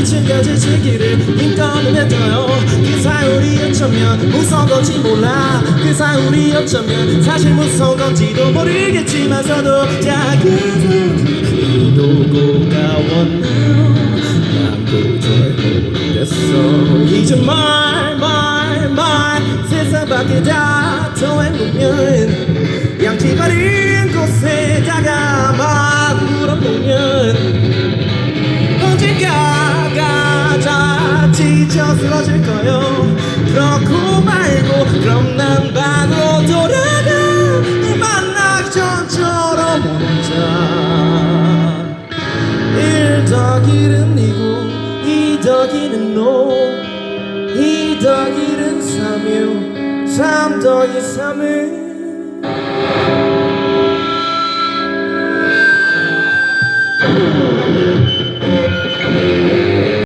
2층까지 지기를 인터넷 했어요. 그 사이 우리 어쩌면 무서운 건지 몰라. 그 사이 우리 어쩌면 사실 무서운 건지도 모르겠지만서도 작은 이 도구가 원나요. 난 도저히 모르겠어. 이제 말 세상 밖에 다 더해보면 양치거린 곳에다가 막 물어보면 언젠가가 다 지쳐 쓰러질 거요. 그렇고 말고 그럼 난 반으로 돌아가 널 만나기 전처럼 혼자 1 더하기는 2고 2 더하기는 5 2 더하기는 3이요 3 더하기 3은